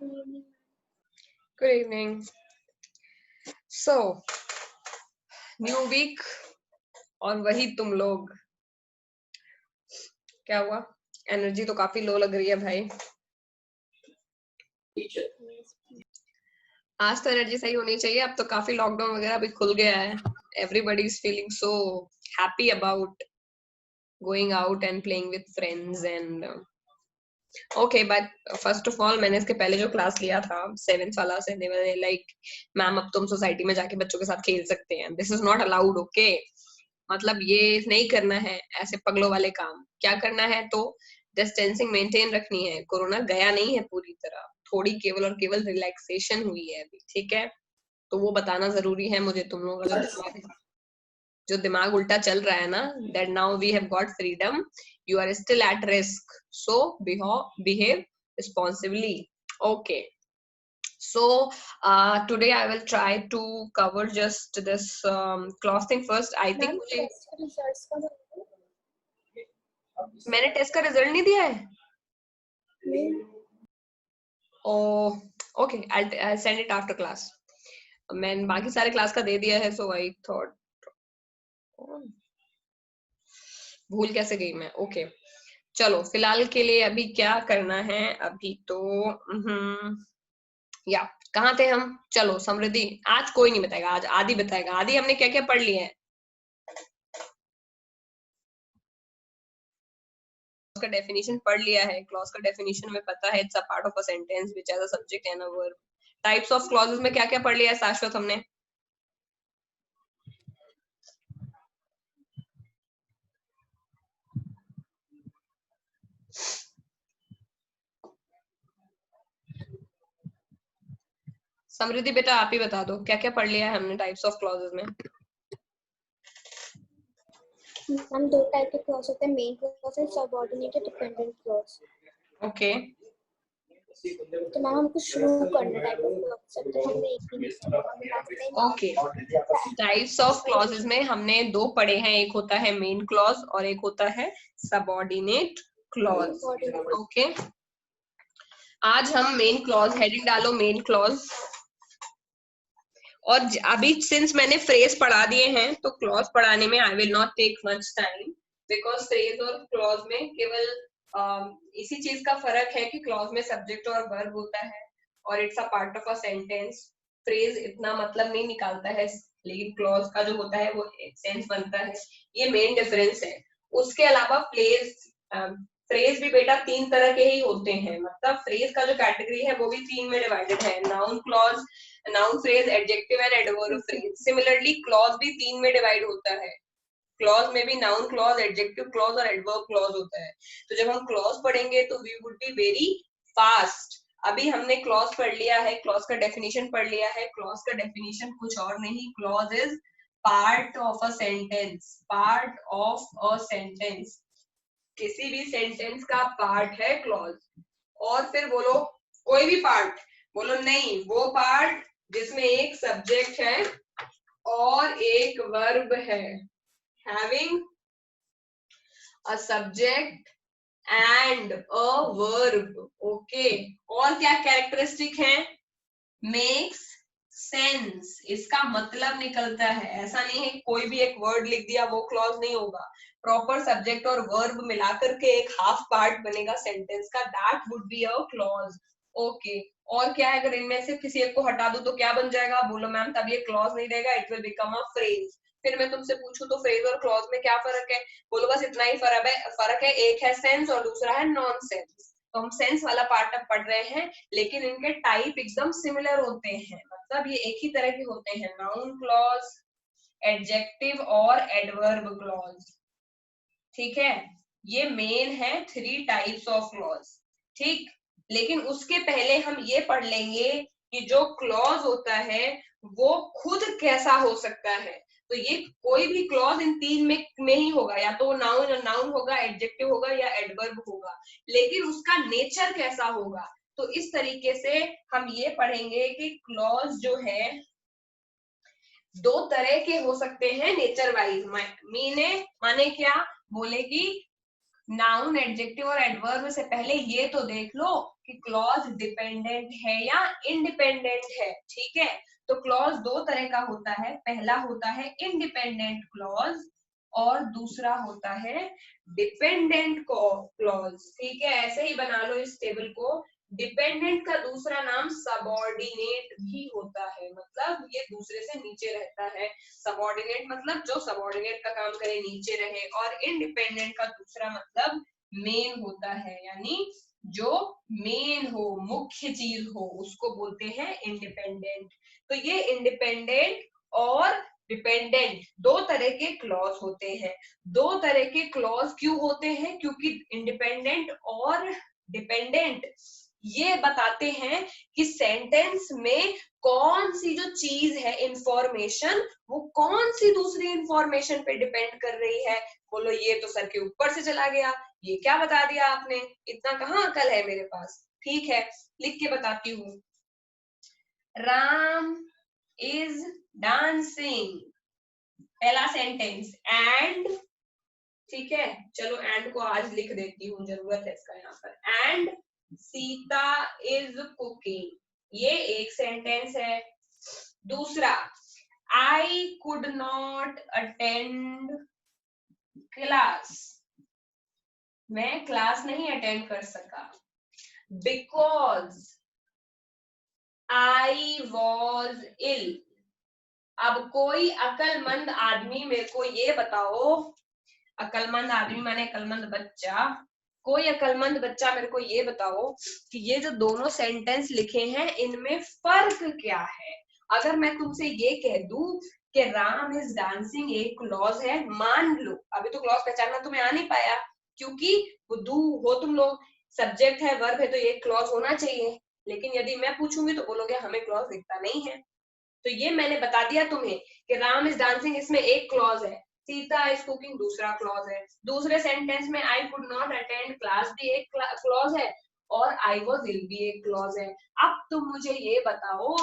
Good evening. So, new week और वही तुम लोग, क्या हुआ? एनर्जी तो काफी लो लग रही है भाई। आज तो एनर्जी सही होनी चाहिए। अब तो काफी लॉकडाउन वगैरह भी खुल गया है। Everybody is feeling so happy about going out and playing with friends and okay, but first of all मैंने इसके पहले जो क्लास लिया था 7th वाला से मैंने like मैम अब तुम सोसाइटी में जाके बच्चों के साथ खेल सकते हैं। This is not allowed, okay? मतलब ये नहीं करना है ऐसे पगलों वाले काम। क्या करना है तो डिस्टेंसिंग मेंटेन रखनी है। कोरोना गया नहीं है पूरी तरह, थोड़ी केवल और केवल रिलैक्सेशन हुई है अभी, ठीक है? तो वो बताना जरूरी है मुझे। तुम लोगों का जो दिमाग उल्टा चल रहा है ना, that now we have got freedom, you are still at risk, so behave responsibly. Okay, so today I will try to cover just this class thing first. I think मुझे मैंने टेस्ट का रिजल्ट नहीं दिया है। Okay, I'll send it after class. मैंने बाकी सारे class का दे दिया है, so I thought भूल कैसे गई मैं। ओके, चलो फिलहाल के लिए अभी क्या करना है, अभी तो या कहाँ थे हम? चलो समृद्धि, आज कोई नहीं बताएगा, आज आदि बताएगा। आदि हमने क्या क्या पढ़ लिया है? का डेफिनेशन पढ़ लिया है। क्लॉज का डेफिनेशन में पता है, it's a part of a sentence which has a subject and a verb. Types of clauses में क्या क्या पढ़ लिया है शाश्वत हमने? समृद्धि बेटा आप ही बता दो, क्या क्या पढ़ लिया है हमने टाइप्स ऑफ क्लॉजेस में? हम दो टाइप के क्लॉज होते हैं, मेन क्लॉज और सबऑर्डिनेटेड डिपेंडेंट क्लॉज। ओके, तो मैम हमको शुरू करना टाइप ऑफ क्लॉज से, तो हमने एक ही ओके। टाइप्स ऑफ क्लॉजेस में हमने दो पढ़े हैं, एक होता है मेन क्लॉज और एक होता है सबऑर्डिनेट क्लॉज। ओके, आज हम मेन क्लॉज, हेडिंग डालो मेन क्लॉज। और अभी सिंस मैंने फ्रेज पढ़ा दिए हैं तो क्लॉज पढ़ाने में I will not take much time, because phrase और क्लॉज में केवल इसी चीज का फर्क है कि क्लॉज में सब्जेक्ट और वर्ब होता है और it's a part of a sentence. Phrase इतना मतलब नहीं निकालता है, लेकिन क्लॉज का जो होता है वो सेंस बनता है। ये मेन डिफरेंस है। उसके अलावा फ्रेज भी बेटा तीन तरह के ही होते हैं। मतलब फ्रेज का जो कैटेगरी है वो भी तीन में डिवाइडेड है, noun clause, noun phrase, adjective and adverb phrase. Similarly clause भी तीन में डिवाइड होता है। क्लॉज में भी नाउन क्लॉज, एडजेक्टिव क्लॉज और एडवर्ब क्लॉज होता है। तो जब हम क्लॉज पढ़ेंगे तो we would be very fast. अभी हमने क्लॉज पढ़ लिया है, क्लॉज का डेफिनेशन पढ़ लिया है। क्लॉज का डेफिनेशन कुछ और नहीं, clause is part of a sentence, part of a sentence. किसी भी सेंटेंस का पार्ट है क्लॉज। और फिर बोलो कोई भी पार्ट, बोलो नहीं वो पार्ट जिसमें एक सब्जेक्ट है और एक वर्ब है, having a subject and a verb. Okay, और क्या कैरेक्टरिस्टिक है? makes sense, इसका मतलब निकलता है। ऐसा नहीं है कोई भी एक वर्ड लिख दिया वो क्लॉज नहीं होगा। प्रॉपर सब्जेक्ट और वर्ब मिलाकर के एक हाफ पार्ट बनेगा सेंटेंस का, that would be a clause. Okay, और क्या है? अगर इनमें से किसी एक को हटा दो तो क्या बन जाएगा? बोलो मैम तब ये क्लॉज नहीं रहेगा, it will become a phrase. फिर मैं तुमसे पूछूं तो फ्रेज और क्लॉज में क्या फर्क है? बोलो बस इतना ही फर्क है, एक है सेंस और दूसरा है नॉन सेंस। तो हम सेंस वाला पार्ट अब पढ़ रहे हैं, लेकिन इनके टाइप एकदम सिमिलर होते हैं। मतलब ये एक ही तरह के होते हैं, नाउन क्लॉज, एडजेक्टिव और एडवर्ब क्लॉज। ठीक है, ये मेन है थ्री टाइप्स ऑफ क्लॉज। ठीक, लेकिन उसके पहले हम ये पढ़ लेंगे कि जो क्लॉज होता है वो खुद कैसा हो सकता है। तो ये कोई भी क्लॉज इन तीन में ही होगा, या तो नाउन होगा, एडजेक्टिव होगा या एडवर्ब होगा, लेकिन उसका नेचर कैसा होगा। तो इस तरीके से हम ये पढ़ेंगे कि क्लॉज जो है दो तरह के हो सकते हैं नेचर वाइज। माने क्या? बोले कि नाउन, एडजेक्टिव और एडवर्ब से पहले ये तो देख लो कि क्लॉज डिपेंडेंट है या इंडिपेंडेंट है, ठीक है। तो क्लॉज दो तरह का होता है, पहला होता है इंडिपेंडेंट क्लॉज और दूसरा होता है डिपेंडेंट क्लॉज, ठीक है। ऐसे ही बना लो इस टेबल को। डिपेंडेंट का दूसरा नाम सबऑर्डिनेट भी होता है, मतलब ये दूसरे से नीचे रहता है। सबऑर्डिनेट मतलब जो सबऑर्डिनेट का काम करे नीचे रहे, और इंडिपेंडेंट का दूसरा मतलब मेन होता है, यानी जो मेन हो, मुख्य चीज हो, उसको बोलते हैं इंडिपेंडेंट। तो ये इंडिपेंडेंट और डिपेंडेंट दो तरह के क्लॉज होते हैं। दो तरह के क्लॉज क्यों होते हैं? क्योंकि इंडिपेंडेंट और डिपेंडेंट ये बताते हैं कि सेंटेंस में कौन सी जो चीज है, इंफॉर्मेशन, वो कौन सी दूसरी इंफॉर्मेशन पे डिपेंड कर रही है। बोलो ये तो सर के ऊपर से चला गया, ये क्या बता दिया आपने, इतना कहाँ अकल है मेरे पास। ठीक है, लिख के बताती हूँ। राम इज डांसिंग, पहला सेंटेंस, एंड, ठीक है, चलो एंड को आज लिख देती हूँ, जरूरत है इसका यहाँ पर। एंड सीता इज कुकिंग, ये एक सेंटेंस है। दूसरा, आई कुड नॉट अटेंड क्लास, मैं क्लास नहीं अटेंड कर सका, बिकॉज आई वॉज इल। अब कोई अकलमंद आदमी मेरे को ये बताओ, अकलमंद आदमी माने अकलमंद बच्चा, कोई अकलमंद बच्चा मेरे को ये बताओ कि ये जो दोनों सेंटेंस लिखे हैं इनमें फर्क क्या है। अगर मैं तुमसे ये कह दूं कि राम इज डांसिंग एक क्लॉज है, मान लो अभी तो क्लॉज पहचानना तुम्हें आ नहीं पाया, क्योंकि बुद्धू हो तुम लोग, सब्जेक्ट है वर्ब है तो ये क्लॉज होना चाहिए, लेकिन यदि मैं पूछूंगी तो बोलोगे हमें क्लॉज दिखता नहीं है। तो ये मैंने बता दिया तुम्हें कि राम इज डांसिंग इसमें एक क्लॉज है, सीता इज कुकिंग दूसरा क्लॉज है, दूसरे सेंटेंस में आई कुड नॉट अटेंड क्लास भी एक क्लॉज है, और आई वॉज इल भी एक क्लॉज है। अब तुम मुझे ये बताओ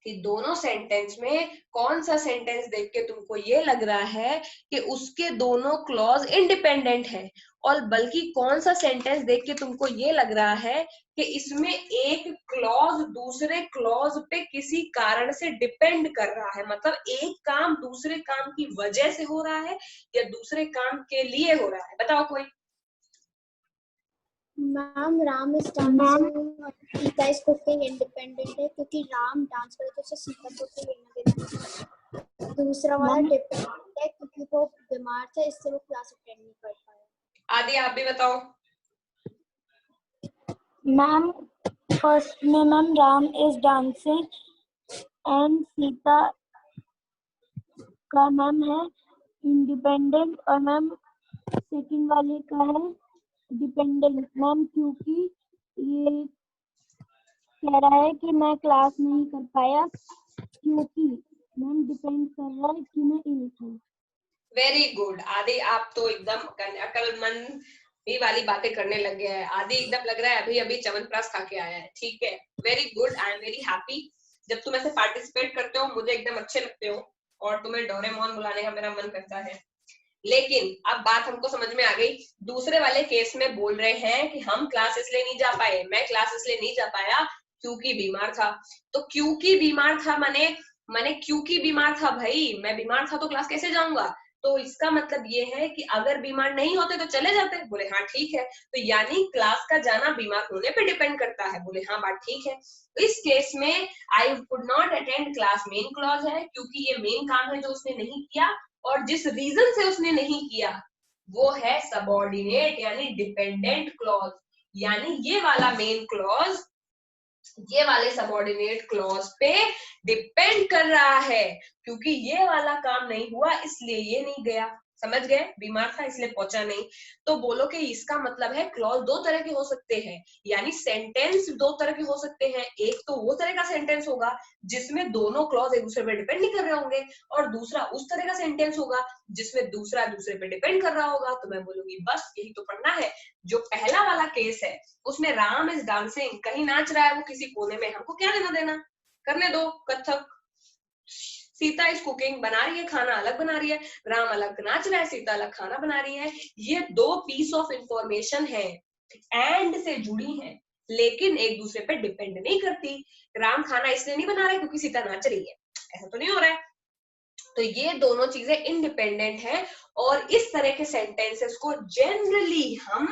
कि दोनों सेंटेंस में कौन सा सेंटेंस देख के तुमको ये लग रहा है कि उसके दोनों क्लॉज इंडिपेंडेंट है, और बल्कि कौन सा सेंटेंस देख के तुमको ये लग रहा है कि इसमें एक क्लॉज दूसरे क्लॉज पे किसी कारण से डिपेंड कर रहा है, मतलब एक काम दूसरे काम की वजह से हो रहा है या दूसरे काम के लिए हो रहा है। बताओ कोई। मैम राम इज डांसिंग और सीता इज कुकिंग इंडिपेंडेंट है, क्योंकि राम डांस करे तो उसे सीता को तो लेना देना नहीं। दूसरा वाला डिपेंडेंट है क्योंकि वो बीमार था, इससे वो क्लास अटेंड नहीं कर पाया। आदि आप भी बताओ। मैम फर्स्ट में ma'am Ram is dancing and Sita का मैम है इंडिपेंडेंट, और मैम सेकंड वाले का है डिपेंडेंट मैम, क्योंकि ये कह रहा है कि मैं क्लास नहीं कर पाया, क्योंकि मैम डिपेंड कर रहा है कि मैं इल था। वेरी गुड आदि, आप तो एकदम अकलमंद ये वाली बातें करने लग गया है। आदि एकदम लग रहा है अभी अभी च्यवनप्राश खा के आया है। ठीक है, very good, I am very happy. जब तुम ऐसे पार्टिसिपेट करते हो मुझे एकदम अच्छे लगते हो, और तुम्हें डोरेमोन बुलाने का मेरा मन करता है। लेकिन अब बात हमको समझ में आ गई। दूसरे वाले केस में बोल रहे हैं कि हम क्लास इसलिए नहीं जा पाए, मैं क्लास इसलिए नहीं जा पाया क्योंकि बीमार था। तो क्योंकि बीमार था माने क्योंकि बीमार था, भाई मैं बीमार था तो क्लास कैसे जाऊंगा। तो इसका मतलब ये है कि अगर बीमार नहीं होते तो चले जाते। बोले हाँ ठीक है, तो यानी क्लास का जाना बीमार होने पे डिपेंड करता है। बोले हाँ बात ठीक है। इस केस में आई could not attend class main clause है, क्योंकि ये मेन काम है जो उसने नहीं किया, और जिस रीजन से उसने नहीं किया वो है सबऑर्डिनेट यानी डिपेंडेंट क्लॉज। यानी ये वाला मेन क्लॉज ये वाले सबऑर्डिनेट क्लॉज पे डिपेंड कर रहा है, क्योंकि ये वाला काम नहीं हुआ इसलिए ये नहीं गया। समझ गए, बीमार था इसलिए पहुंचा नहीं। तो बोलो कि इसका मतलब है क्लॉज दो तरह के हो सकते हैं, यानी सेंटेंस दो तरह के हो सकते हैं। एक तो वो तरह का सेंटेंस होगा जिसमें दोनों क्लॉज एक दूसरे पे डिपेंड नहीं कर रहे होंगे, और दूसरा उस तरह का सेंटेंस होगा जिसमें दूसरा दूसरे पे डिपेंड कर रहा होगा। तो मैं बोलूंगी बस यही तो पढ़ना है। जो पहला वाला केस है उसमें राम इज डांसिंग, कहीं नाच रहा है वो किसी कोने में, हमको क्या लेना देना, करने दो कथक। सीता इज कुकिंग, बना रही है खाना, अलग बना रही है, राम अलग नाच रहा है, सीता अलग खाना बना रही है। ये दो पीस ऑफ इंफॉर्मेशन है, एंड से जुड़ी है। लेकिन एक दूसरे पे डिपेंड नहीं करती। राम खाना इसलिए नहीं बना रहा है क्योंकि सीता नाच रही है, ऐसा तो नहीं हो रहा है। तो ये दोनों चीजें इंडिपेंडेंट है और इस तरह के सेंटेंसेस को जनरली हम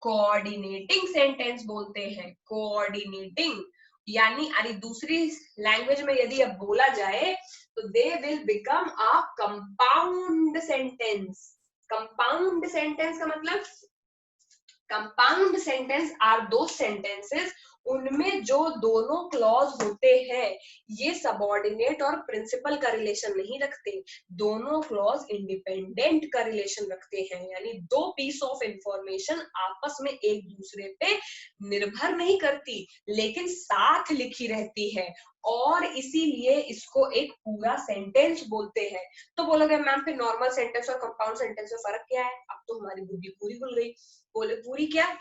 कोऑर्डिनेटिंग सेंटेंस बोलते हैं। कोऑर्डिनेटिंग यानी अरे दूसरी लैंग्वेज में यदि अब बोला जाए तो they will become a compound sentence. Compound sentence का मतलब, कंपाउंड सेंटेंस आर दो सेंटेंसेस उनमें जो दोनों क्लॉज होते हैं ये सबऑर्डिनेट और प्रिंसिपल का रिलेशन नहीं रखते, दोनों क्लॉज इंडिपेंडेंट का रिलेशन रखते हैं। यानी दो पीस ऑफ इंफॉर्मेशन आपस में एक दूसरे पे निर्भर नहीं करती लेकिन साथ लिखी रहती है और इसीलिए इसको एक पूरा सेंटेंस बोलते हैं। तो बोलोगे मैम फिर नॉर्मल सेंटेंस और कंपाउंड सेंटेंस में फर्क क्या है? अब तो हमारी बुद्धि पूरी खुल गई। बोले पूरी क्या?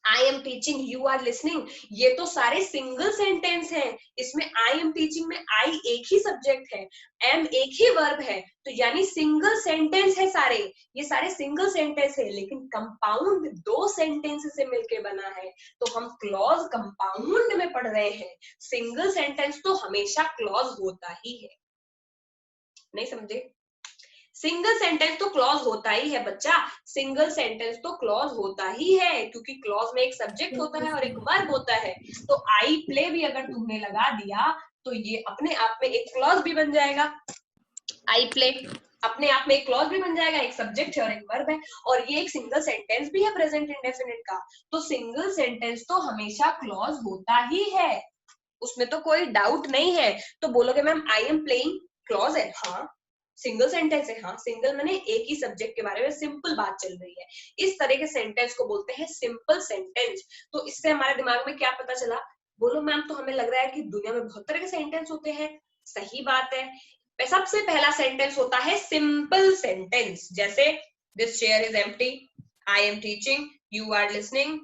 I am teaching, you are listening, ये तो सारे सिंगल सेंटेंस हैं। इसमें आई एम टीचिंग में आई एक ही सब्जेक्ट है, एम एक ही वर्ब है, तो यानी सिंगल सेंटेंस है सारे, ये सारे सिंगल सेंटेंस है। लेकिन कंपाउंड दो सेंटेंस से मिलके बना है तो हम क्लॉज कंपाउंड में पढ़ रहे हैं। सिंगल सेंटेंस तो हमेशा क्लॉज होता ही है। नहीं समझे? सिंगल सेंटेंस तो क्लॉज होता ही है बच्चा, सिंगल सेंटेंस तो क्लॉज होता ही है क्योंकि क्लॉज में एक सब्जेक्ट होता है और एक वर्ब होता है। तो आई प्ले भी अगर तुमने लगा दिया तो ये अपने आप में एक क्लॉज भी बन जाएगा। आई प्ले अपने आप में एक क्लॉज भी बन जाएगा, एक सब्जेक्ट है और एक वर्ब है, और ये एक सिंगल सेंटेंस भी है प्रेजेंट इंडेफिनिट का। तो सिंगल सेंटेंस तो हमेशा क्लॉज होता ही है, उसमें तो कोई डाउट नहीं है। तो बोलोगे ma'am I am playing clause है? हाँ। सिंगल सेंटेंस है? हाँ। सिंगल माने एक ही सब्जेक्ट के बारे में सिंपल बात चल रही है। इस तरह के सेंटेंस को बोलते हैं सिंपल सेंटेंस। तो इससे हमारे दिमाग में क्या पता चला? बोलो मैम तो हमें लग रहा है कि दुनिया में बहुत तरह के सेंटेंस होते हैं। सही बात है। सबसे पहला सेंटेंस होता है सिंपल सेंटेंस, जैसे this chair is empty, I am teaching, you are listening,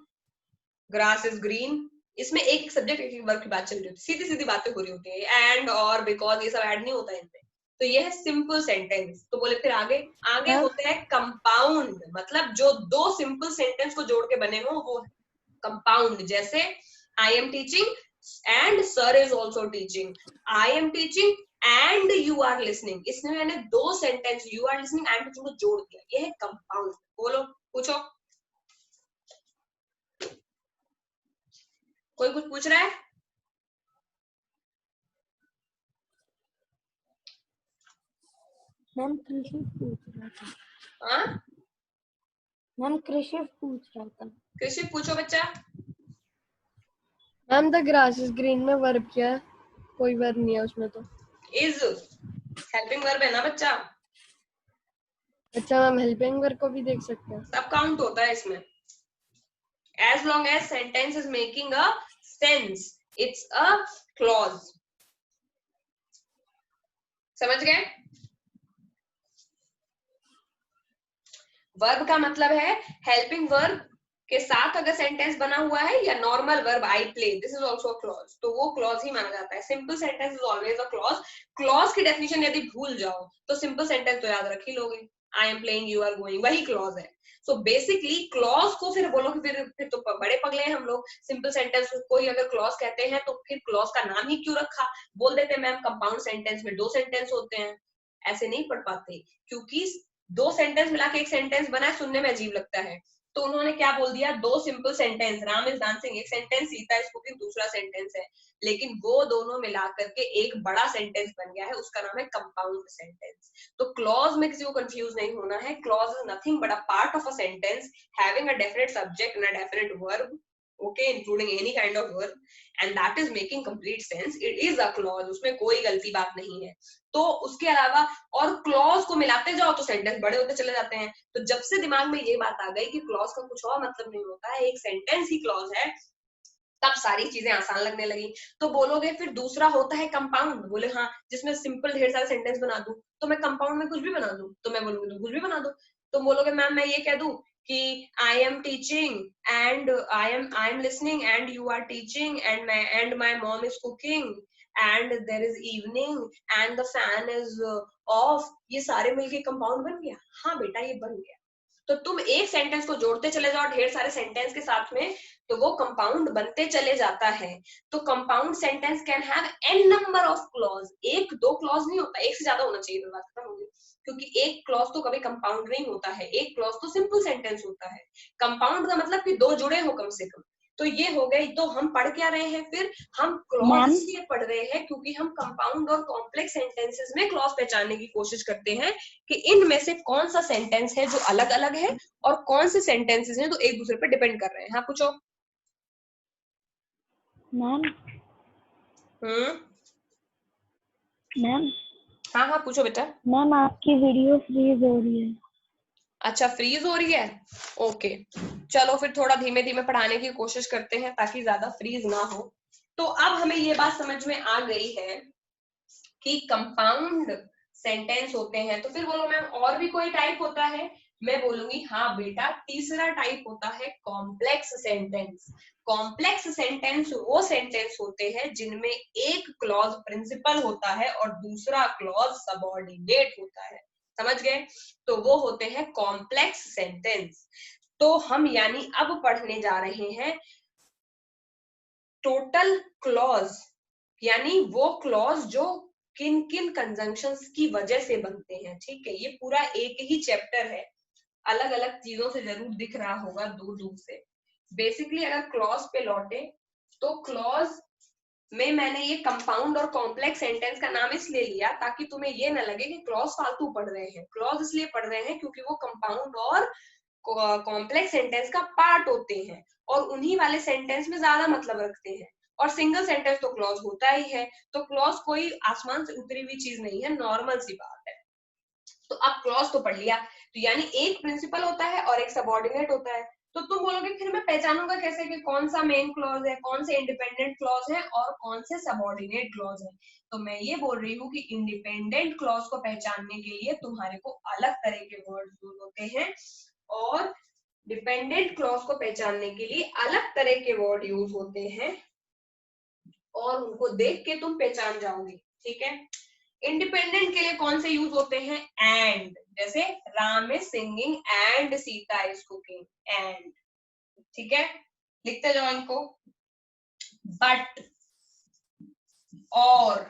grass is green. इसमें एक सब्जेक्ट एक वर्ब की बात चल रही होती है, सीधी सीधी बातें हो रही होती है, एंड और बिकॉज ये सब ऐड नहीं होता है इनमें। तो ये है सिंपल सेंटेंस। तो बोले फिर आगे आगे होते हैं कंपाउंड, मतलब जो दो सिंपल सेंटेंस को जोड़ के बने हो वो कंपाउंड। जैसे I am teaching and sir is also teaching, I am teaching and you are listening, इसमें मैंने दो sentence you are listening and teaching को जोड़ दिया, ये है कंपाउंड। बोलो पूछो, कोई कुछ पूछ रहा है? मैम कृषि पूछ रहा था। हाँ मैम कृषि पूछ रहा था। कृषि पूछो बच्चा। Ma'am the grass is green में वर्ब क्या है? कोई वर्ब नहीं है उसमें तो। इज हेल्पिंग वर्ब है ना बच्चा। अच्छा मैम हेल्पिंग वर्ब को भी देख सकते हैं? सब काउंट होता है इसमें। As long as sentence is making a sense it's a clause. समझ गए? वर्ब का मतलब है हेल्पिंग वर्ब के साथ अगर सेंटेंस बना हुआ है, या normal verb I play, this is also clause, तो वो क्लॉज ही माना जाता है। Simple sentence is always a clause. Clause की डेफिनेशन यदि भूल जाओ तो सिंपल सेंटेंस तो याद रख ही लोगे, I am playing, you are going, वही क्लॉज है। सो बेसिकली क्लॉज को फिर बोलो कि फिर तो बड़े पगले हैं हम लोग। सिंपल सेंटेंस कोई अगर क्लॉज कहते हैं तो फिर क्लॉज का नाम ही क्यों रखा? बोल देते मैम कंपाउंड सेंटेंस में दो सेंटेंस होते हैं, ऐसे नहीं पढ़ पाते क्योंकि दो सेंटेंस मिला के एक सेंटेंस बना है, सुनने में अजीब लगता है। तो उन्होंने क्या बोल दिया? दो simple sentence, Ram is dancing एक सेंटेंस, सीता इज कुकिंग दूसरा सेंटेंस है, लेकिन वो दोनों मिला करके एक बड़ा सेंटेंस बन गया है, उसका नाम है कंपाउंड सेंटेंस। तो क्लॉज में किसी को कंफ्यूज नहीं होना है। Clause is nothing but a part of a sentence having a definite subject and a definite verb, okay, including any kind of verb, and that is making complete sense. It is a clause, उसमें कोई गलती बात नहीं है। तो उसके अलावा और क्लॉज को मिलाते जाओ तो सेंटेंस बड़े होते चले जाते हैं। तो जब से दिमाग में ये बात आ गई कि क्लॉज का कुछ और मतलब नहीं होता है, एक सेंटेंस ही क्लॉज है, तब सारी चीजें आसान लगने लगी। तो बोलोगे फिर दूसरा होता है कंपाउंड। बोले हाँ, जिसमें सिंपल ढेर सारे सेंटेंस बना दूं, तो मैं कंपाउंड में कुछ भी बना दूं? तो मैं बोलूंगी तो कुछ भी बना दो। तो बोलोगे मैम मैं ये कह दूं कि I am teaching and I am listening and you are teaching and my mom is cooking and there is evening and the fan is off, ये सारे मिलके कंपाउंड बन गया? हाँ बेटा ये बन गया। तो तुम एक सेंटेंस को जोड़ते चले जाओ ढेर सारे सेंटेंस के साथ में, तो वो कंपाउंड बनते चले जाता है। तो compound sentence can have an number of clause, एक दो क्लॉज नहीं होता, एक से ज्यादा होना चाहिए, बात खत्म होगी। क्योंकि एक क्लॉज तो कभी कंपाउंड नहीं होता है, एक क्लॉज तो सिंपल सेंटेंस होता है। कंपाउंड का मतलब कि दो जुड़े हो कम से कम। तो ये हो गई। तो हम पढ़ क्या रहे हैं फिर, हम क्लॉज इसलिए पढ़ रहे हैं क्योंकि हम कंपाउंड और कॉम्प्लेक्स सेंटेंसेस में क्लॉज पहचानने की कोशिश करते हैं कि इनमें से कौन सा सेंटेंस है जो अलग अलग है और कौन से सेंटेंसेस हैं जो एक दूसरे पर डिपेंड कर रहे हैं। हाँ पूछो मैम। मैम। हाँ हाँ पूछो बेटा। मैम आपकी वीडियो फ्रीज हो रही है। अच्छा फ्रीज हो रही है, ओके चलो फिर थोड़ा धीमे धीमे पढ़ाने की कोशिश करते हैं ताकि ज्यादा फ्रीज ना हो। तो अब हमें ये बात समझ में आ गई है कि कंपाउंड सेंटेंस होते हैं। तो फिर बोलो मैम और भी कोई टाइप होता है? मैं बोलूंगी हाँ बेटा, तीसरा टाइप होता है कॉम्प्लेक्स सेंटेंस। कॉम्प्लेक्स सेंटेंस वो सेंटेंस होते हैं जिनमें एक क्लॉज प्रिंसिपल होता है और दूसरा क्लॉज सबऑर्डिनेट होता है। समझ गए? तो वो होते हैं कॉम्प्लेक्स सेंटेंस। तो हम यानी अब पढ़ने जा रहे हैं टोटल क्लॉज, यानी वो क्लॉज जो किन किन कंजंक्शंस की वजह से बनते हैं। ठीक है, ये पूरा एक ही चैप्टर है, अलग अलग चीजों से जरूर दिख रहा होगा दूर दूर से। बेसिकली अगर क्लॉज पे लौटे तो क्लॉज में मैंने ये कंपाउंड और कॉम्प्लेक्स सेंटेंस का नाम इसलिए लिया ताकि तुम्हें ये ना लगे कि क्लॉज फालतू पढ़ रहे हैं। क्लॉज इसलिए पढ़ रहे हैं क्योंकि वो कंपाउंड और कॉम्प्लेक्स सेंटेंस का पार्ट होते हैं और उन्हीं वाले सेंटेंस में ज्यादा मतलब रखते हैं। और सिंगल सेंटेंस तो क्लॉज होता ही है। तो क्लॉज कोई आसमान से उतरी हुई चीज नहीं है, नॉर्मल सी बात है। तो अब क्लॉज तो पढ़ लिया, तो यानी एक प्रिंसिपल होता है और एक सबऑर्डिनेट होता है। तो तुम बोलोगे फिर मैं पहचानूंगा कैसे कि कौन सा मेन क्लॉज है, कौन से इंडिपेंडेंट क्लॉज है और कौन से सबऑर्डिनेट क्लॉज है? तो मैं ये बोल रही हूँ कि इंडिपेंडेंट क्लॉज को पहचानने के लिए तुम्हारे को अलग तरह के वर्ड यूज होते हैं और डिपेंडेंट क्लॉज को पहचानने के लिए अलग तरह के वर्ड यूज होते हैं और उनको देख के तुम पहचान जाओगे। ठीक है, इंडिपेंडेंट के लिए कौन से यूज होते हैं? एंड, जैसे Ram is singing and Sita is cooking, and. ठीक है, लिखते जाओ इनको। बट, और,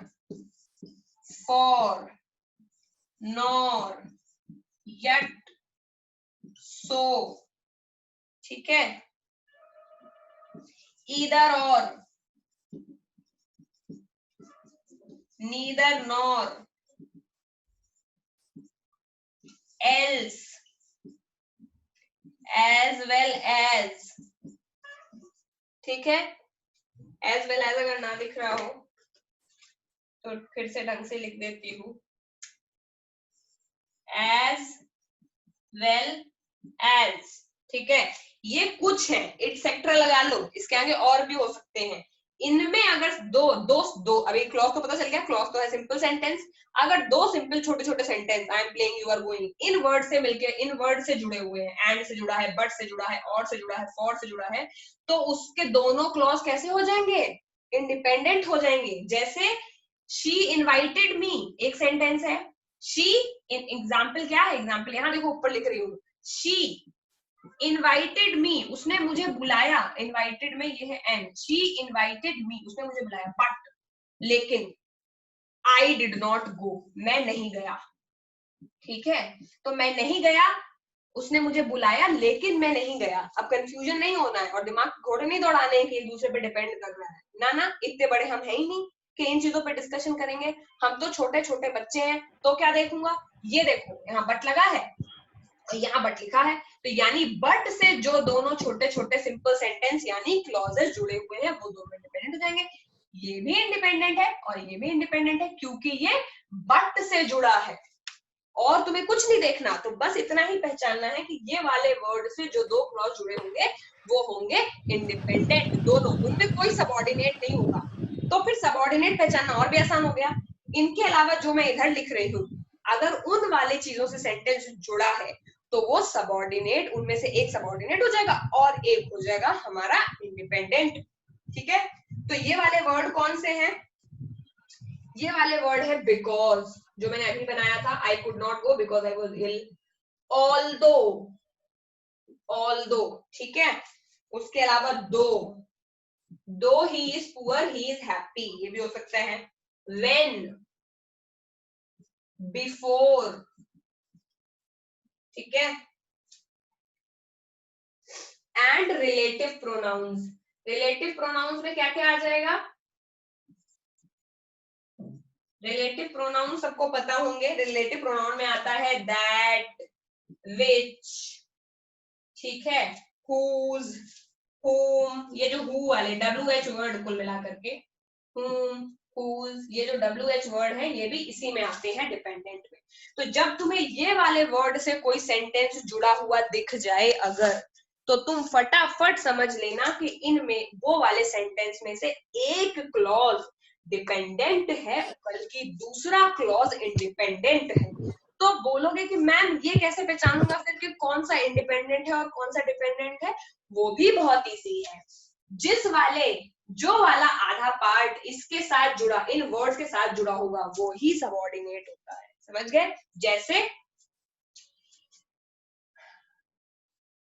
फॉर, नॉर, यट, सो। ठीक है, ईदर और, neither nor, else, as well as। ठीक है, as well as अगर ना दिख रहा हो तो फिर से ढंग से लिख देती हूँ, as well as। ठीक है, ये कुछ है, एटसेट्रा लगा लो, इसके आगे और भी हो सकते हैं। इनमें अगर दो अभी क्लॉज तो पता चल गया, क्लॉज तो है सिंपल सेंटेंस। अगर दो सिंपल छोटे छोटे sentence, I am playing, you are going, इन वर्ड से मिलके, इन वर्ड से जुड़े हुए हैं, एंड से जुड़ा है, बट से जुड़ा है, और से जुड़ा है, फॉर से जुड़ा है, तो उसके दोनों क्लॉज कैसे हो जाएंगे? इंडिपेंडेंट हो जाएंगे। जैसे शी इनवाइटेड मी, एक सेंटेंस है। शी एग्जाम्पल क्या है? एग्जाम्पल यहाँ देखो ऊपर लिख रही हूँ, शी इनवाइटेड मी, उसने मुझे बुलाया। इनवाइटेड में ये है एन, शी इनवाइटेड मी, उसने मुझे बुलाया। बट, लेकिन, आई डिड नॉट गो, मैं नहीं गया। ठीक है, तो मैं नहीं गया, उसने मुझे बुलाया लेकिन मैं नहीं गया। अब कंफ्यूजन नहीं होना है और दिमाग घोड़े नहीं दौड़ाने हैं कि एक दूसरे पे डिपेंड करना है। ना ना, इतने बड़े हम है ही नहीं कि इन चीजों पे डिस्कशन करेंगे। हम तो छोटे छोटे बच्चे हैं। तो क्या देखूंगा, ये देखो यहाँ बट लगा है, यहाँ बट लिखा है, तो यानी बट से जो दोनों छोटे छोटे सिंपल सेंटेंस यानी क्लॉजेस जुड़े हुए हैं वो दोनों इंडिपेंडेंट हो जाएंगे। ये भी इंडिपेंडेंट है और ये भी इंडिपेंडेंट है क्योंकि ये बट से जुड़ा है। और तुम्हें कुछ नहीं देखना, तो बस इतना ही पहचानना है कि ये वाले वर्ड से जो दो क्लॉज जुड़े होंगे वो होंगे इंडिपेंडेंट, दोनों, उनमें कोई सबऑर्डिनेट नहीं होगा। तो फिर सबऑर्डिनेट पहचानना और भी आसान हो गया। इनके अलावा जो मैं इधर लिख रही हूँ, अगर उन वाले चीजों से सेंटेंस जुड़ा है तो वो सबऑर्डिनेट, उनमें से एक सबऑर्डिनेट हो जाएगा और एक हो जाएगा हमारा इंडिपेंडेंट। ठीक है, तो ये वाले वर्ड कौन से हैं? ये वाले वर्ड है बिकॉज, जो मैंने अभी बनाया था, I could not go because I was ill. Although, although, ठीक है। उसके अलावा though he is poor he is happy, ये भी हो सकता है। व्हेन, बिफोर, ठीक है। And relative pronouns, relative pronouns में क्या क्या आ जाएगा? रिलेटिव प्रोनाउन सबको पता होंगे। रिलेटिव प्रोनाउन में आता है दैट, विच, ठीक है, whose, whom, ये जो who वाले WH वर्ड कुल मिला करके, whom, whose, ये जो WH वर्ड है ये भी इसी में आते हैं डिपेंडेंट में। तो जब तुम्हें ये वाले वर्ड से कोई सेंटेंस जुड़ा हुआ दिख जाए अगर, तो तुम फटाफट समझ लेना कि इनमें वो वाले सेंटेंस में से एक क्लॉज डिपेंडेंट है बल्कि दूसरा क्लॉज इंडिपेंडेंट है। तो बोलोगे कि मैम ये कैसे पहचानूंगा फिर कि कौन सा इंडिपेंडेंट है और कौन सा डिपेंडेंट है? वो भी बहुत इजी है। जो वाला आधा पार्ट इसके साथ जुड़ा, इन वर्ड्स के साथ जुड़ा होगा, वो ही सबऑर्डिनेट होता है। समझ गए? जैसे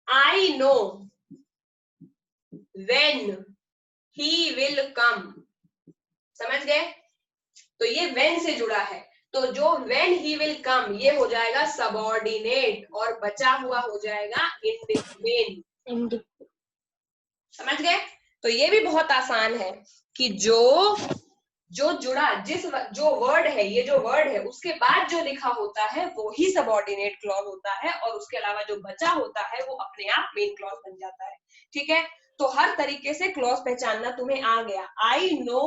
I know when he will come, समझ गए? तो ये when से जुड़ा है, तो जो when he will come ये हो जाएगा सबऑर्डिनेट और बचा हुआ हो जाएगा इंडिपेंडेंट। समझ गए? तो ये भी बहुत आसान है कि जो जुड़ा, जो वर्ड है, ये जो वर्ड है उसके बाद जो लिखा होता है वो ही सबऑर्डिनेट क्लॉज होता है और उसके अलावा जो बचा होता है वो अपने आप मेन क्लॉज बन जाता है। ठीक है? तो हर तरीके से क्लॉज पहचानना तुम्हें आ गया। I know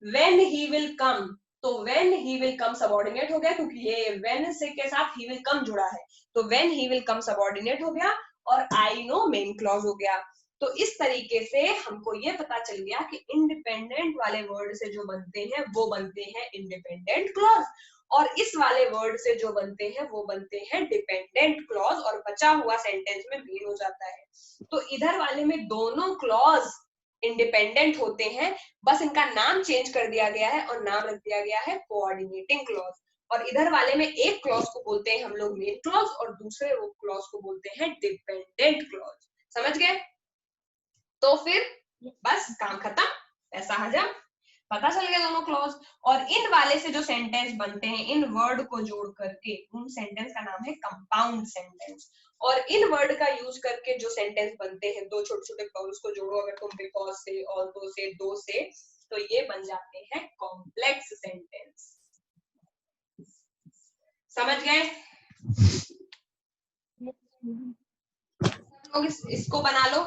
when he will come, तो when he will come subordinate हो गया क्योंकि ये व्हेन से के साथ ही विल कम जुड़ा है, तो when he will come subordinate हो गया और आई नो मेन क्लॉज हो गया। तो इस तरीके से हमको ये पता चल गया कि इंडिपेंडेंट वाले वर्ड से जो बनते हैं वो बनते हैं इंडिपेंडेंट क्लॉज, और इस वाले वर्ड से जो बनते हैं वो बनते हैं डिपेंडेंट क्लॉज, और बचा हुआ सेंटेंस में मेन हो जाता है। तो इधर वाले में दोनों क्लॉज इंडिपेंडेंट होते हैं, बस इनका नाम चेंज कर दिया गया है और नाम रख दिया गया है कोऑर्डिनेटिंग क्लॉज। और इधर वाले में एक क्लॉज को बोलते हैं हम लोग मेन क्लॉज और दूसरे वो क्लॉज को बोलते हैं डिपेंडेंट क्लॉज। समझ गए? तो फिर बस काम खत्म, ऐसा हजम, पता चल गया दोनों क्लॉज। और इन वाले से जो सेंटेंस बनते हैं इन वर्ड को जोड़ करके उन सेंटेंस का नाम है कंपाउंड सेंटेंस। और इन वर्ड का यूज करके जो सेंटेंस बनते हैं, दो छोटे छोटे क्लॉज को जोड़ो अगर तुम बिकॉज से, ऑल्दो से, दो से, तो ये बन जाते हैं कॉम्प्लेक्स सेंटेंस। समझ गए? लोग इसको बना लो,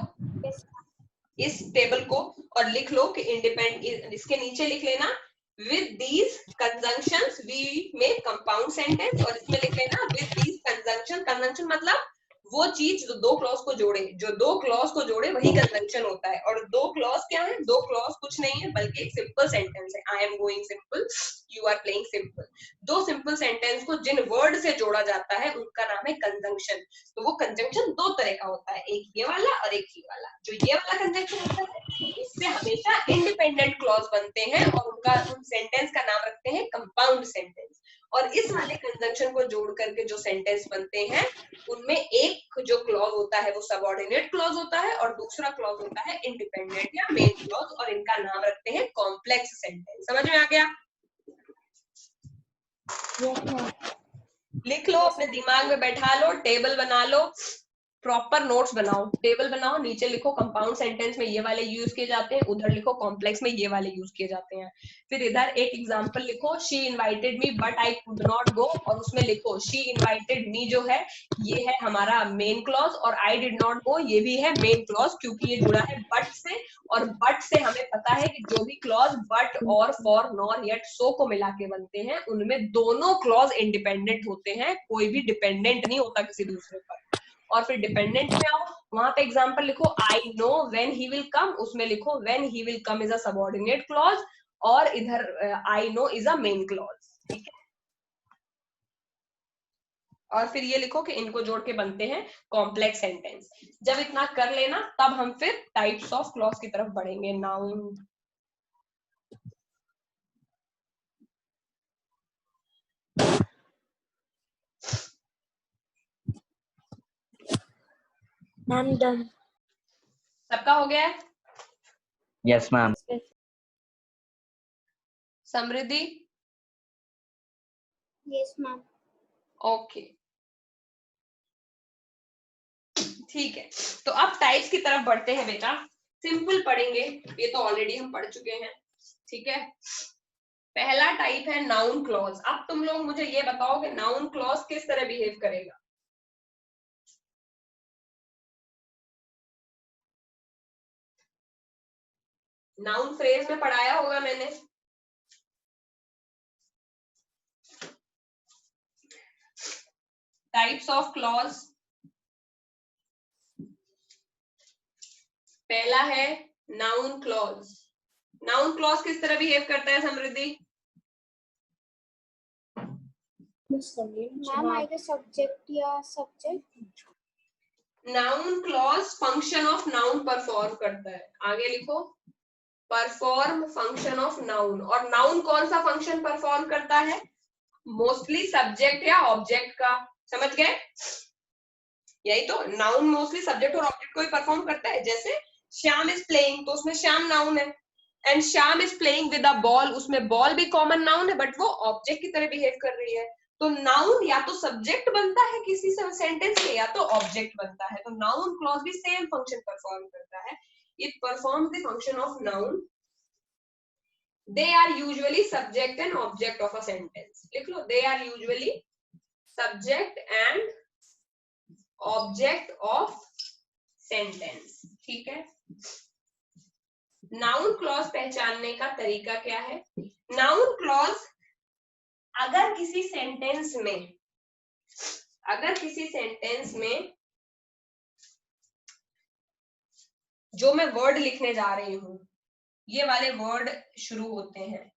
इस टेबल को, और लिख लो कि इंडिपेंडेंट, इसके नीचे लिख लेना with these conjunctions we make compound sentence, और इसमें लिख लेना with these conjunction मतलब वो चीज जो दो क्लॉज को जोड़े, जो दो क्लॉज को जोड़े वही कंजंक्शन होता है। और दो क्लॉज क्या है? दो क्लॉज कुछ नहीं है बल्कि एक सिंपल सेंटेंस है। I am going simple, you are playing simple. दो सिंपल सेंटेंस को जिन वर्ड से जोड़ा जाता है उनका नाम है कंजंक्शन। तो वो कंजंक्शन दो तरह का होता है, एक ये वाला और एक ये वाला। जो ये वाला कंजंक्शन होता है उससे हमेशा इंडिपेंडेंट क्लॉज बनते हैं और उन सेंटेंस का नाम रखते हैं कंपाउंड सेंटेंस। और इस वाले कंजंक्शन को जोड़ करके जो सेंटेंस बनते हैं उनमें एक जो क्लॉज होता है वो सबऑर्डिनेट क्लॉज होता है और दूसरा क्लॉज होता है इंडिपेंडेंट या मेन क्लॉज, और इनका नाम रखते हैं कॉम्प्लेक्स सेंटेंस। समझ में आ गया? लिख लो, अपने दिमाग में बैठा लो, टेबल बना लो, प्रॉपर नोट्स बनाओ, टेबल बनाओ, नीचे लिखो कंपाउंड सेंटेंस में ये वाले यूज किए जाते हैं, उधर लिखो कॉम्प्लेक्स में ये वाले यूज किए जाते हैं। फिर इधर एक एग्जांपल लिखो, she invited me but I could not गो, और उसमें लिखो शी इनवाइटेड मी जो है ये है हमारा मेन क्लॉज, और आई डिड नॉट गो ये भी है मेन क्लॉज क्योंकि ये जुड़ा है बट से, और बट से हमें पता है कि जो भी क्लॉज बट और फॉर नॉर येट सो को मिला के बनते हैं उनमें दोनों क्लॉज इंडिपेंडेंट होते हैं, कोई भी डिपेंडेंट नहीं होता किसी दूसरे पर। और फिर डिपेंडेंट में आओ, वहां पे एग्जांपल लिखो, आई नो व्हेन ही विल कम, उसमें लिखो when he will come is a subordinate clause, और इधर I know is a main clause. ठीक है? और फिर ये लिखो कि इनको जोड़ के बनते हैं कॉम्प्लेक्स सेंटेंस। जब इतना कर लेना तब हम फिर टाइप्स ऑफ क्लॉज की तरफ बढ़ेंगे। Noun, ma'am done. सबका हो गया है? Yes ma'am. Samriddhi? Yes ma'am. Okay, ठीक है। तो अब टाइप्स की तरफ बढ़ते हैं बेटा। सिंपल पढ़ेंगे, ये तो ऑलरेडी हम पढ़ चुके हैं, ठीक है। पहला टाइप है नाउन क्लॉज। अब तुम लोग मुझे ये बताओ कि नाउन क्लॉज किस तरह बिहेव करेगा। नाउन फ्रेज में पढ़ाया होगा मैंने। टाइप्स ऑफ क्लॉज, पहला है नाउन क्लॉज। नाउन क्लॉज किस तरह बिहेव करता है समृद्धि? मैम आएगा सब्जेक्ट या subject. Noun clause function of noun perform करता है। आगे लिखो, परफॉर्म फंक्शन ऑफ नाउन। और नाउन कौन सा फंक्शन परफॉर्म करता है? मोस्टली सब्जेक्ट या ऑब्जेक्ट का। समझ गए? यही तो, नाउन मोस्टली सब्जेक्ट और ऑब्जेक्ट को ही परफॉर्म करता है। जैसे श्याम इज प्लेइंग, तो उसमें श्याम नाउन है। And Shyam is playing with a ball, उसमें बॉल भी कॉमन नाउन है, बट वो ऑब्जेक्ट की तरह बिहेव कर रही है। तो नाउन या तो सब्जेक्ट बनता है किसी सेंटेंस के, या तो ऑब्जेक्ट बनता है। तो नाउन क्लॉज भी सेम फंक्शन परफॉर्म करता है। It performs the function of noun. They are usually subject and object of a sentence. लिख लो, they are usually subject and object of sentence. ठीक है। नाउन क्लॉज पहचानने का तरीका क्या है? नाउन क्लॉज अगर किसी सेंटेंस में जो मैं वर्ड लिखने जा रही हूं, ये वाले वर्ड शुरू होते हैं।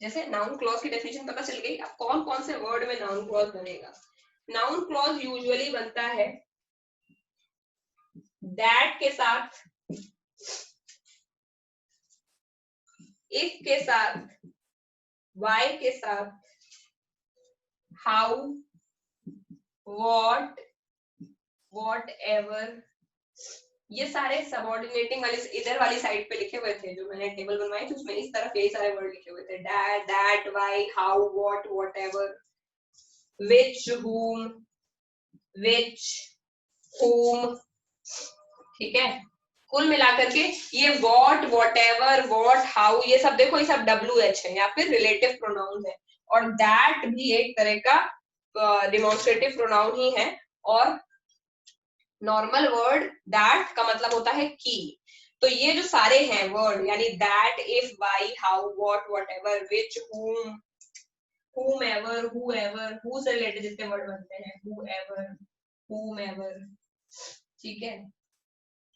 जैसे नाउन क्लॉज की डेफिनेशन पता चल गई। अब कौन कौन से वर्ड में नाउन क्लॉज बनेगा? नाउन क्लॉज यूजुअली बनता है दैट के साथ, इफ के साथ, वाई के साथ, हाउ, व्हाट, व्हाटएवर। ये सारे सबऑर्डिनेटिंग वाले इधर वाली साइड पे लिखे हुए थे, जो मैंने टेबल बनवाई थी उसमें इस तरफ यही सारे वर्ड लिखे हुए थे। That, why, how, what, whatever, which, whom, which, whom। ठीक है। कुल मिलाकर के ये व्हाट, व्हाटएवर, व्हाट, हाउ, ये सब देखो, ये सब WH है या फिर रिलेटिव प्रोनाउन है। और दैट भी एक तरह का डिमॉन्स्ट्रेटिव प्रोनाउन ही है। और नॉर्मल वर्ड दैट का मतलब होता है की। तो ये जो सारे हैं वर्ड, यानी that, if, why, how, what, whatever, which, whom, whomever, whoever, who से रिलेटेड जितने वर्ड बनते हैं, whoever, whomever। ठीक है।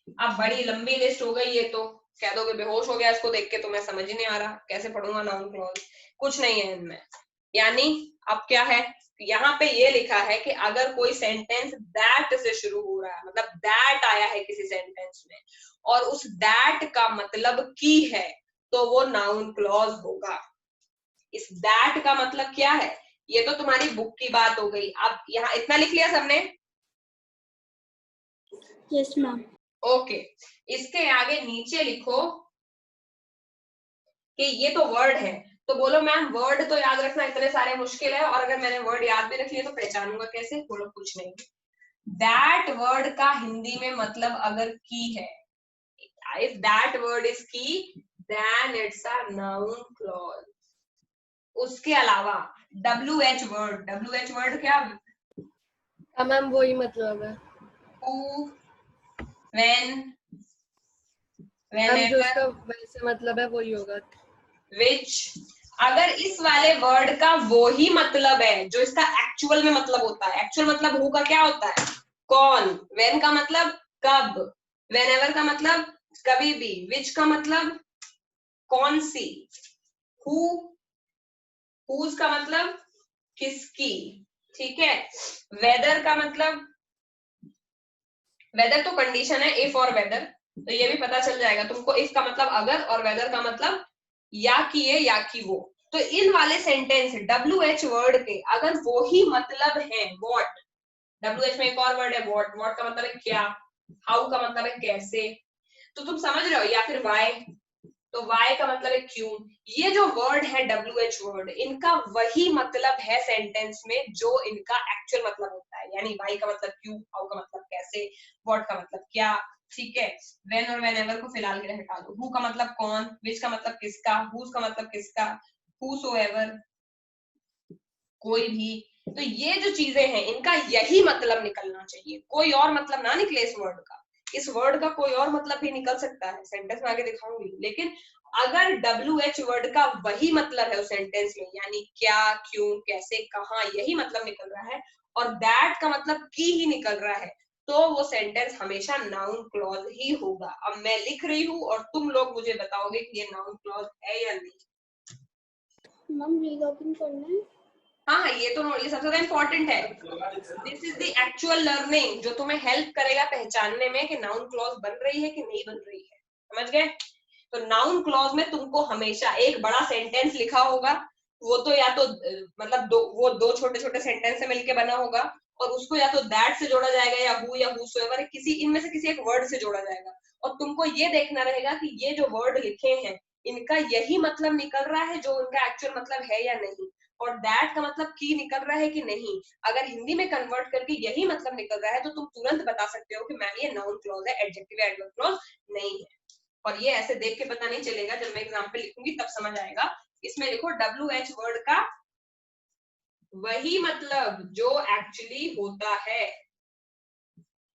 अब बड़ी लंबी लिस्ट हो गई, ये तो कह दोगे बेहोश हो गया इसको देख के, तो मैं समझ ही नहीं आ रहा कैसे पढ़ूंगा नाउन क्लॉज। कुछ नहीं है इनमें। यानी अब क्या है, यहाँ पे ये लिखा है कि अगर कोई सेंटेंस दैट से शुरू हो रहा है, मतलब दैट आया है किसी सेंटेंस में और उस दैट का मतलब की है, तो वो नाउन क्लॉज होगा। इस दैट का मतलब क्या है, ये तो तुम्हारी बुक की बात हो गई। अब यहाँ इतना लिख लिया सबने? Yes ma'am. ओके। इसके आगे नीचे लिखो कि ये तो वर्ड है, तो बोलो मैम वर्ड तो याद रखना इतने सारे मुश्किल है, और अगर मैंने वर्ड याद भी रख लिया तो पहचानूंगा कैसे? बोलो कुछ नहीं। दैट वर्ड का हिंदी में मतलब अगर की है, इफ दैट वर्ड इज की, then it's a noun clause. उसके अलावा WH वर्ड क्या? हाँ मैम वही मतलब है। Who, when, मैम जो whenever, उसका वैसे मतलब है वही होगा। which। अगर इस वाले वर्ड का वो ही मतलब है जो इसका एक्चुअल में मतलब होता है। एक्चुअल मतलब हु का क्या होता है? कौन। when का मतलब कब। whenever का मतलब कभी भी। which का मतलब कौन सी। whose का मतलब किसकी। ठीक है। वेदर का मतलब, वेदर तो कंडीशन है, इफ और वेदर, तो ये भी पता चल जाएगा तुमको। इफ का मतलब अगर और वेदर का मतलब या कि ये या कि वो। तो इन वाले सेंटेंस WH वर्ड के अगर वो ही मतलब है, व्हाट, WH में एक और वर्ड है व्हाट, व्हाट का मतलब है क्या, हाउ का मतलब है कैसे, तो तुम समझ रहे हो, या फिर वाई, तो वाई का मतलब है क्यों। ये जो वर्ड है WH वर्ड, इनका वही मतलब है सेंटेंस में जो इनका एक्चुअल मतलब होता है, यानी वाई का मतलब क्यों, हाउ का मतलब कैसे, व्हाट का मतलब क्या, ठीक है। व्हेन और व्हेनेवर को फिलहाल के लिए हटा दो। हु का मतलब कौन, विच का मतलब किसका, हुज का मतलब किसका, हूसोएवर कोई भी। तो ये जो चीजें हैं इनका यही मतलब निकलना चाहिए, कोई और मतलब ना निकले इस वर्ड का। इस वर्ड का कोई और मतलब भी निकल सकता है, सेंटेंस में आगे दिखाऊंगी, लेकिन अगर WH वर्ड का वही मतलब है उस सेंटेंस में, यानी क्या, क्यों, कैसे, कहाँ, यही मतलब निकल रहा है, और दैट का मतलब की ही निकल रहा है, तो वो सेंटेंस हमेशा नाउन क्लॉज ही होगा। अब मैं लिख रही हूँ और तुम लोग मुझे बताओगे कि ये नाउन क्लॉज है या नहीं। मैम रीलॉगिन करना है। हाँ, ये तो ये सबसे ज्यादा इम्पोर्टेंट है। This is the actual learning जो तुम्हें हेल्प करेगा पहचानने में कि नाउन क्लॉज बन रही है कि नहीं बन रही है, समझ गए। तो नाउन क्लॉज में तुमको हमेशा एक बड़ा सेंटेंस लिखा होगा, वो तो या तो मतलब दो छोटे छोटे सेंटेंस से मिलके बना होगा, और उसको या तो दैट से जोड़ा जाएगा या हु या हूसोएवर, किसी इनमें से किसी एक वर्ड से जोड़ा जाएगा, और तुमको ये देखना रहेगा कि ये जो वर्ड लिखे हैं इनका यही मतलब निकल रहा है जो इनका एक्चुअल मतलब है या नहीं, और दैट का मतलब की निकल रहा है कि नहीं। अगर हिंदी में कन्वर्ट करके यही मतलब निकल रहा है तो तुम तुरंत बता सकते हो कि मैम ये नाउन क्लॉज है, एडजेक्टिव या एडवर्ब क्लॉज नहीं है। और ये ऐसे देख के पता नहीं चलेगा, जब मैं एग्जाम्पल लिखूंगी तब समझ आएगा। इसमें लिखो WH वर्ड का वही मतलब जो एक्चुअली होता है,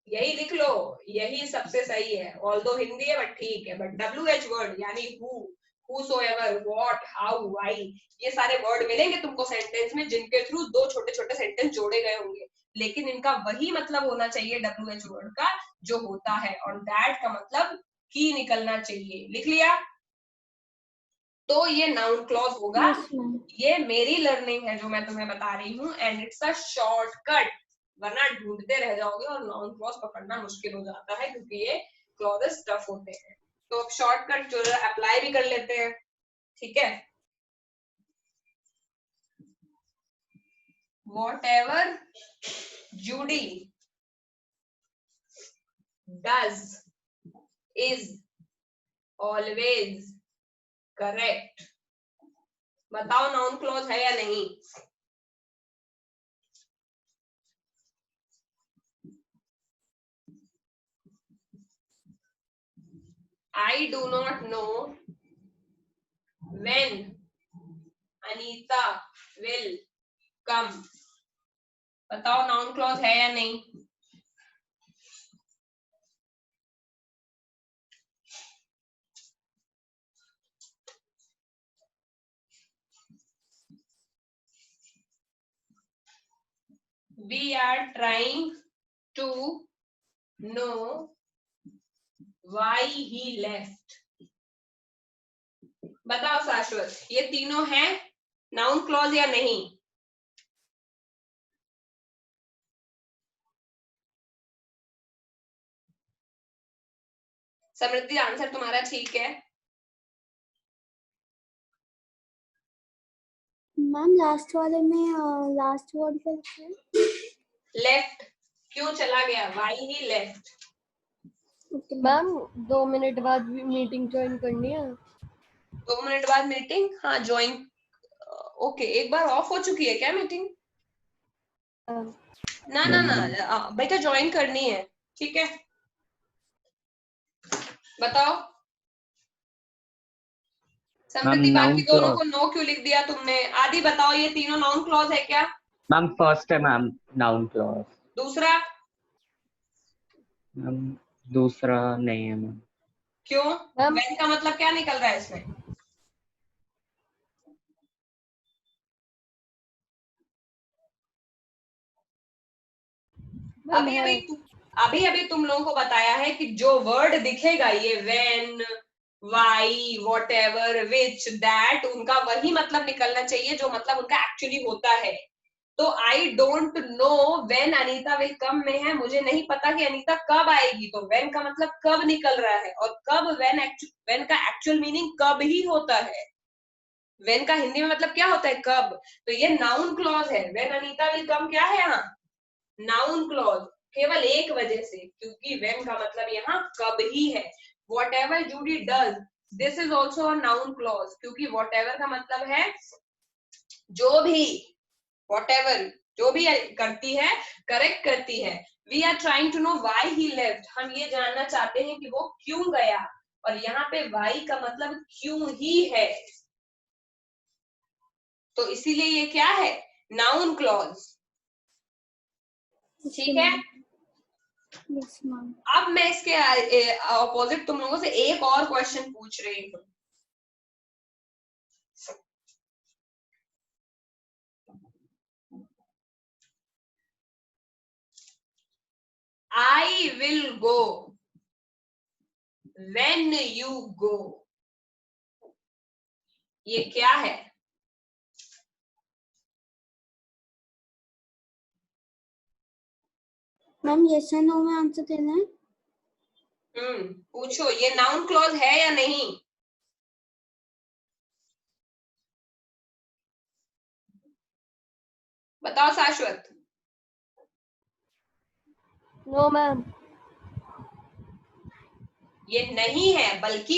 यही लिख लो, यही सबसे सही है। ऑल्दो हिंदी है बट ठीक है, बट WH वर्ड यानी who, whosoever, what, how, why, ये सारे वर्ड मिलेंगे तुमको सेंटेंस में जिनके थ्रू दो छोटे छोटे सेंटेंस जोड़े गए होंगे, लेकिन इनका वही मतलब होना चाहिए WH वर्ड का जो होता है, और दैट का मतलब की निकलना चाहिए। लिख लिया, तो ये नाउन क्लॉज होगा। Yes, ma'am. ये मेरी लर्निंग है जो मैं तुम्हें बता रही हूँ, एंड इट्स अ शॉर्टकट, वरना ढूंढते रह जाओगे और नाउन क्लॉज पकड़ना मुश्किल हो जाता है क्योंकि ये क्लॉजेस टफ होते हैं। तो अब शॉर्टकट जो अप्लाई भी कर लेते हैं, ठीक है। Whatever Judy does is always correct। बताओ नाउन क्लॉज है या नहीं। I do not know when Anita will come। बताओ नाउन क्लॉज है या नहीं। We are trying to know why he left। बताओ शाश्वत, ये तीनों हैं नाउन क्लॉज या नहीं। समृद्धि आंसर तुम्हारा ठीक है। मैम लास्ट वाले में लास्ट वर्ड क्या लिखा है? लेफ्ट, क्यों चला गया, why he left। Okay, ma'am 2 minute बाद मीटिंग ज्वाइन करनी है। 2 मिनट बाद मीटिंग, हाँ ज्वाइन। ओके, एक बार ऑफ हो चुकी है क्या मीटिंग। ना ना ना बेटा ज्वाइन करनी है, ठीक है। बताओ समृद्धि, बाकी दोनों को नो क्यों लिख दिया तुमने। आदि बताओ ये तीनों नाउन क्लॉज है क्या। मैम फर्स्ट है मैम नाउन क्लॉज। दूसरा मैम दूसरा नहीं है मैम। क्यों, मैम व्हेन का मतलब क्या निकल रहा है इसमें। अभी अभी तुम लोगों को बताया है कि जो वर्ड दिखेगा ये when, why, whatever, which, that, उनका वही मतलब निकलना चाहिए जो मतलब उनका एक्चुअली होता है। तो I don't know when Anita will come में है, मुझे नहीं पता कि अनीता कब आएगी, तो व्हेन का मतलब कब निकल रहा है, और कब, व्हेन का एक्चुअल मीनिंग कब ही होता है। व्हेन का हिंदी में मतलब क्या होता है, कब। तो ये नाउन क्लॉज है, व्हेन अनीता विल कम क्या है यहाँ, नाउन क्लॉज केवल एक वजह से, क्योंकि when का मतलब यहाँ कब ही है। whatever Judy does, this is also a noun clause, क्योंकि whatever का मतलब है जो भी, whatever जो भी करती है, करेक्ट करती है। we are trying to know why he left, हम ये जानना चाहते हैं कि वो क्यों गया, और यहाँ पे why का मतलब क्यों ही है, तो इसीलिए ये क्या है, नाउन क्लॉज। ठीक है। Yes ma'am. अब मैं इसके ऑपोजिट तुम लोगों से एक और क्वेश्चन पूछ रही हूँ। I will go when you go, ये क्या है? मैम यस या नो में आंसर देना है। पूछो, ये नाउन क्लॉज है या नहीं? बताओ शाश्वत। No ma'am. ये नहीं है, बल्कि